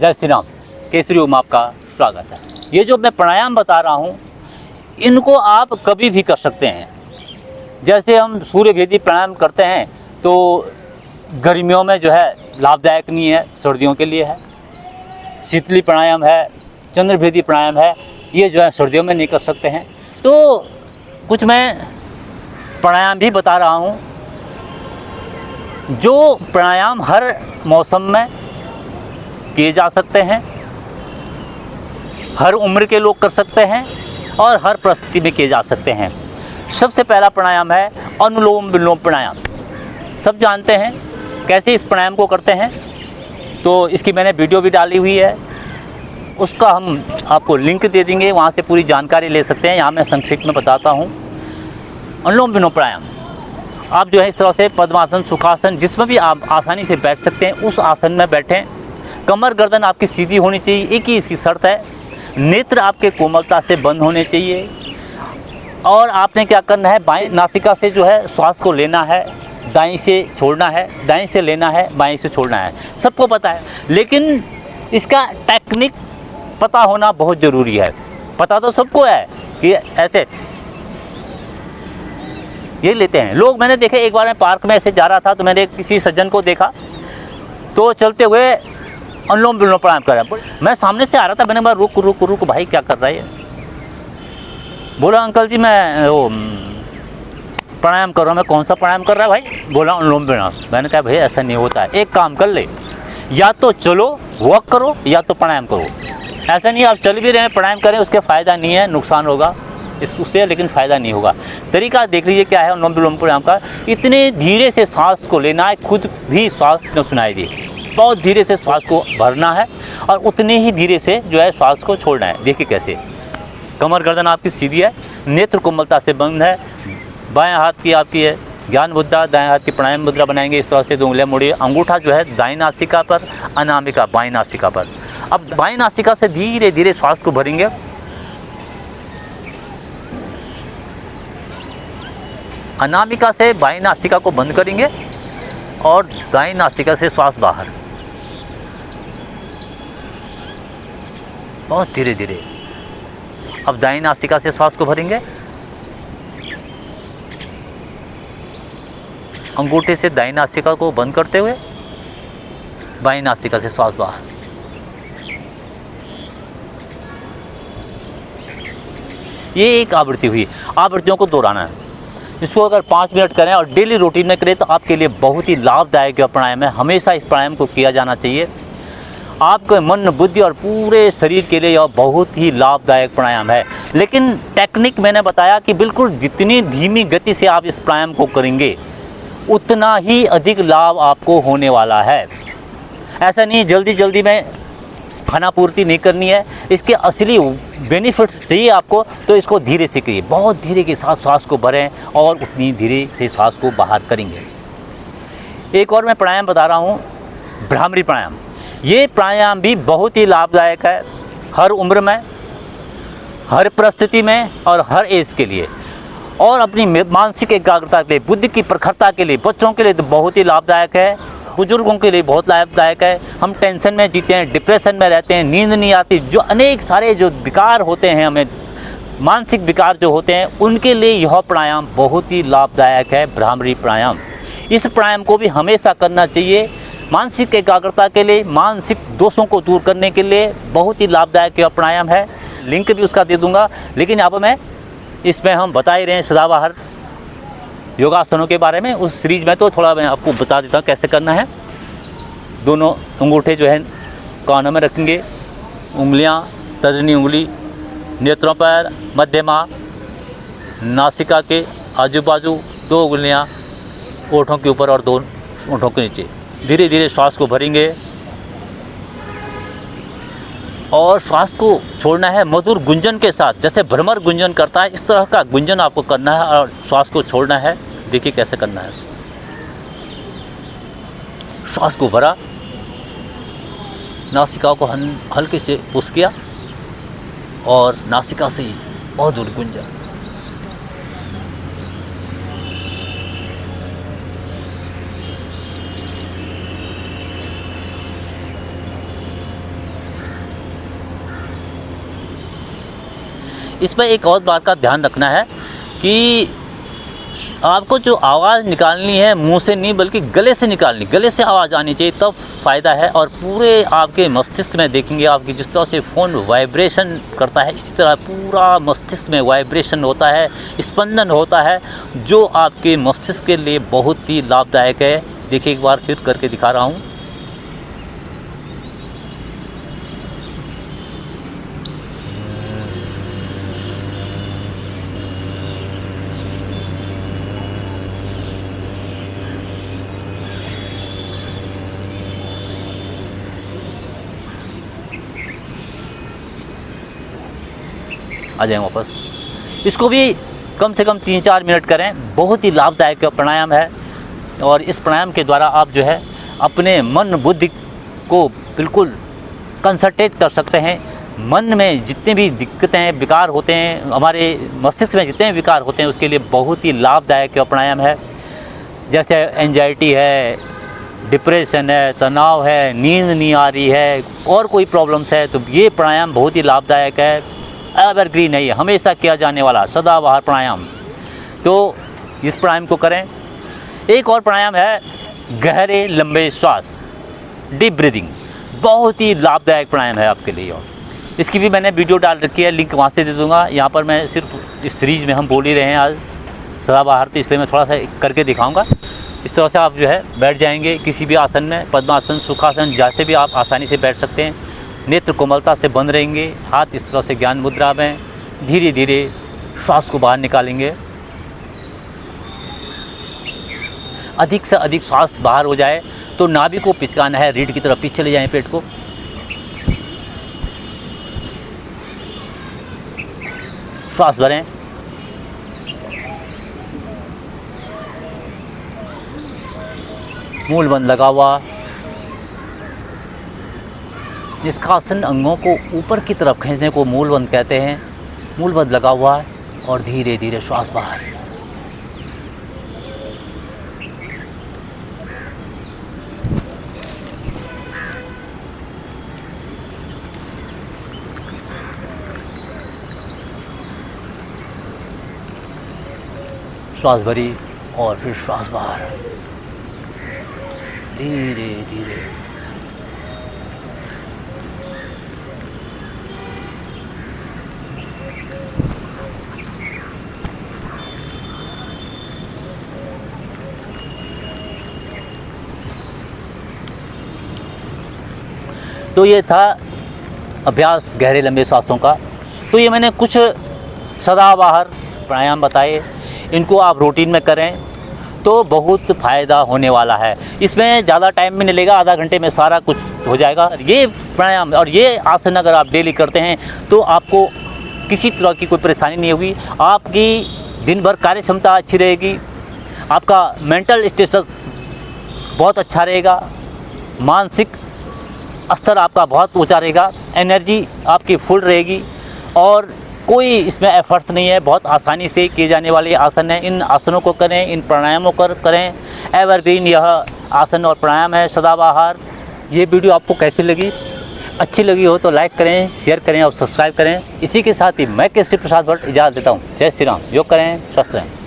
जय श्री राम। केसरी ओम आपका स्वागत है। ये जो मैं प्राणायाम बता रहा हूँ, इनको आप कभी भी कर सकते हैं। जैसे हम सूर्य भेदी प्राणायाम करते हैं तो गर्मियों में जो है लाभदायक नहीं है, सर्दियों के लिए है। शीतली प्राणायाम है, चंद्र भेदी प्राणायाम है, ये जो है सर्दियों में नहीं कर सकते हैं। तो कुछ मैं प्राणायाम भी बता रहा हूँ जो प्राणायाम हर मौसम में किए जा सकते हैं, हर उम्र के लोग कर सकते हैं और हर परिस्थिति में किए जा सकते हैं। सबसे पहला प्राणायाम है अनुलोम विलोम प्राणायाम। सब जानते हैं कैसे इस प्राणायाम को करते हैं, तो इसकी मैंने वीडियो भी डाली हुई है, उसका हम आपको लिंक दे देंगे, वहाँ से पूरी जानकारी ले सकते हैं। यहाँ मैं संक्षिप्त में बताता हूँ। अनुलोम विलोम प्राणायाम आप जो है इस तरह से पद्मासन, सुखासन, जिसमें भी आप आसानी से बैठ सकते हैं उस आसन में बैठें। कमर गर्दन आपकी सीधी होनी चाहिए, एक ही इसकी शर्त है। नेत्र आपके कोमलता से बंद होने चाहिए और आपने क्या करना है, बाएं नासिका से जो है श्वास को लेना है, दाईं से छोड़ना है, दाईं से लेना है, बाएं से छोड़ना है। सबको पता है, लेकिन इसका टेक्निक पता होना बहुत ज़रूरी है। पता तो सबको है कि ऐसे ये लेते हैं लोग। मैंने देखे, एक बार मैं पार्क में ऐसे जा रहा था तो मैंने किसी सज्जन को देखा तो चलते हुए अनुलोम विलोम प्राणायाम कर रहा है। मैं सामने से आ रहा था, मैंने बोला रुक रुक रुक भाई, क्या कर रहा है ये? बोला अंकल जी मैं वो प्राणायाम कर रहा हूँ। मैं कौन सा प्राणायाम कर रहा है भाई? बोला अनुलोम विलोम। मैंने कहा भाई ऐसा नहीं होता है, एक काम कर ले, या तो चलो वॉक करो या तो प्राणायाम करो। ऐसा नहीं आप चल भी रहे हैं प्राणायाम करें, उसके फ़ायदा नहीं है, नुकसान होगा उससे, लेकिन फ़ायदा नहीं होगा। तरीका देख लीजिए क्या है अनुलोम विलोम प्राणायाम का। इतने धीरे से सांस को लेना है, खुद भी श्वास न सुनाई दी, बहुत धीरे से श्वास को भरना है और उतने ही धीरे से जो है श्वास को छोड़ना है। देखिए कैसे। कमर गर्दन आपकी सीधी है, नेत्र कोमलता से बंद है, बाएं हाथ की आपकी है ज्ञान मुद्रा, दाएं हाथ की प्राणायाम मुद्रा बनाएंगे। इस तरह से 2 उंगलियां मोड़िए, अंगूठा जो है दाईं नासिका पर, अनामिका बाईं नासिका पर। अब बाईं नासिका से धीरे धीरे श्वास को भरेंगे, अनामिका से बाईं नासिका को बंद करेंगे और दाईं नासिका से श्वास बाहर, बहुत धीरे धीरे। अब दाईं नासिका से श्वास को भरेंगे, अंगूठे से दाईं नासिका को बंद करते हुए बाईं नासिका से श्वास बाहर। ये एक आवृत्ति हुई। आवृत्तियों को दोहराना है। इसको अगर 5 मिनट करें और डेली रूटीन में करें तो आपके लिए बहुत ही लाभदायक प्राणायाम है। हमेशा इस प्राणायाम को किया जाना चाहिए। आपके मन, बुद्धि और पूरे शरीर के लिए यह बहुत ही लाभदायक प्राणायाम है। लेकिन टेक्निक मैंने बताया कि बिल्कुल जितनी धीमी गति से आप इस प्राणायाम को करेंगे उतना ही अधिक लाभ आपको होने वाला है। ऐसा नहीं जल्दी जल्दी में खाना पूर्ति नहीं करनी है, इसके असली बेनिफिट चाहिए आपको तो इसको धीरे से करिए। बहुत धीरे के साथ श्वास को भरें और उतनी धीरे से श्वास को बाहर करेंगे। एक और मैं प्राणायाम बता रहा हूँ, भ्रामरी प्राणायाम। ये प्राणायाम भी बहुत ही लाभदायक है, हर उम्र में, हर परिस्थिति में और हर एज के लिए, और अपनी मानसिक एकाग्रता के लिए, बुद्धि की प्रखरता के लिए, बच्चों के लिए तो बहुत ही लाभदायक है, बुजुर्गों के लिए बहुत लाभदायक है। हम टेंशन में जीते हैं, डिप्रेशन में रहते हैं, नींद नहीं आती, जो अनेक सारे जो विकार होते हैं, हमें मानसिक विकार जो होते हैं, उनके लिए यह प्राणायाम बहुत ही लाभदायक है, भ्रामरी प्राणायाम। इस प्राणायाम को भी हमेशा करना चाहिए। मानसिक एकाग्रता के लिए, मानसिक दोषों को दूर करने के लिए बहुत ही लाभदायक यह प्राणायाम है। लिंक भी उसका दे दूंगा। लेकिन यहाँ पर मैं इसमें हम बता ही रहे हैं सदाबहार योगासनों के बारे में, उस सीरीज में तो थोड़ा मैं आपको बता देता हूँ कैसे करना है। दोनों अंगूठे जो है कानों में रखेंगे, उंगलियाँ तर्जनी उंगली नेत्रों पर, मध्यमा नासिका के आजू बाजू, 2 उंगलियाँ ओठों के ऊपर और 2 ओठों के नीचे। धीरे धीरे श्वास को भरेंगे और श्वास को छोड़ना है मधुर गुंजन के साथ। जैसे भ्रमर गुंजन करता है इस तरह का गुंजन आपको करना है और श्वास को छोड़ना है। देखिए कैसे करना है। श्वास को भरा, नासिका को हल्के से पुश किया और नासिका से मधुर गुंजन। इस पर एक और बात का ध्यान रखना है कि आपको जो आवाज़ निकालनी है मुंह से नहीं बल्कि गले से निकालनी, गले से आवाज़ आनी चाहिए, तब फ़ायदा है। और पूरे आपके मस्तिष्क में देखेंगे आपकी जिस तरह से फ़ोन वाइब्रेशन करता है, इसी तरह पूरा मस्तिष्क में वाइब्रेशन होता है, स्पंदन होता है, जो आपके मस्तिष्क के लिए बहुत ही लाभदायक है। देखिए एक बार फिर करके दिखा रहा हूँ। आ जाएँ वापस। इसको भी कम से कम 3-4 मिनट करें, बहुत ही लाभदायक प्राणायाम है। और इस प्राणायाम के द्वारा आप जो है अपने मन बुद्धि को बिल्कुल कंसंट्रेट कर सकते हैं। मन में जितने भी दिक्कतें विकार होते हैं, हमारे मस्तिष्क में जितने भी विकार होते हैं, उसके लिए बहुत ही लाभदायक प्राणायाम है। जैसे एंजाइटी है, डिप्रेशन है, तनाव है, नींद नहीं आ रही है और कोई प्रॉब्लम्स है, तो ये प्राणायाम बहुत ही लाभदायक है। एवरग्रीन है, ये हमेशा किया जाने वाला सदाबहार प्राणायाम। तो इस प्राणायाम को करें। एक और प्राणायाम है गहरे लंबे श्वास, डीप ब्रीदिंग, बहुत ही लाभदायक प्राणायाम है आपके लिए। और इसकी भी मैंने वीडियो डाल रखी है, लिंक वहाँ से दे दूँगा। यहाँ पर मैं सिर्फ इस सीरीज़ में हम बोल ही रहे हैं आज सदाबहार, तो इसलिए मैं थोड़ा सा करके दिखाऊँगा। इस तरह से आप जो है बैठ जाएंगे किसी भी आसन में, पद्मासन, सुखासन, जैसे भी आप आसानी से बैठ सकते हैं। नेत्र कोमलता से बंद रहेंगे, हाथ इस तरह से ज्ञान मुद्रा में, धीरे धीरे श्वास को बाहर निकालेंगे। अधिक से अधिक श्वास बाहर हो जाए तो नाभि को पिचकाना है, रीढ़ की तरफ पीछे ले जाएं पेट को। श्वास भरें, मूल बंद लगा हुआ। निष्कासन अंगों को ऊपर की तरफ खींचने को मूल बंद कहते हैं। मूल बंद लगा हुआ है और धीरे धीरे श्वास बाहर। श्वास भरी और फिर श्वास बाहर, धीरे धीरे। तो ये था अभ्यास गहरे लंबे सांसों का। तो ये मैंने कुछ सदाबहार प्राणायाम बताए, इनको आप रूटीन में करें तो बहुत फ़ायदा होने वाला है। इसमें ज़्यादा टाइम भी नहीं लेगा, आधा घंटे में सारा कुछ हो जाएगा। ये प्राणायाम और ये आसन अगर आप डेली करते हैं तो आपको किसी तरह की कोई परेशानी नहीं होगी। आपकी दिन भर कार्य क्षमता अच्छी रहेगी, आपका मेंटल स्टेटस बहुत अच्छा रहेगा, मानसिक स्तर आपका बहुत ऊंचा रहेगा, एनर्जी आपकी फुल रहेगी और कोई इसमें एफर्ट्स नहीं है। बहुत आसानी से किए जाने वाले आसन हैं। इन आसनों को करें, इन प्राणायामों को करें। एवरग्रीन यह आसन और प्राणायाम है सदाबहार। ये वीडियो आपको कैसी लगी? अच्छी लगी हो तो लाइक करें, शेयर करें और सब्सक्राइब करें। इसी के साथ ही मैं केसरी प्रसाद भट्ट इजाज़त देता हूँ। जय श्री राम। योग करें, स्वस्थ रहें।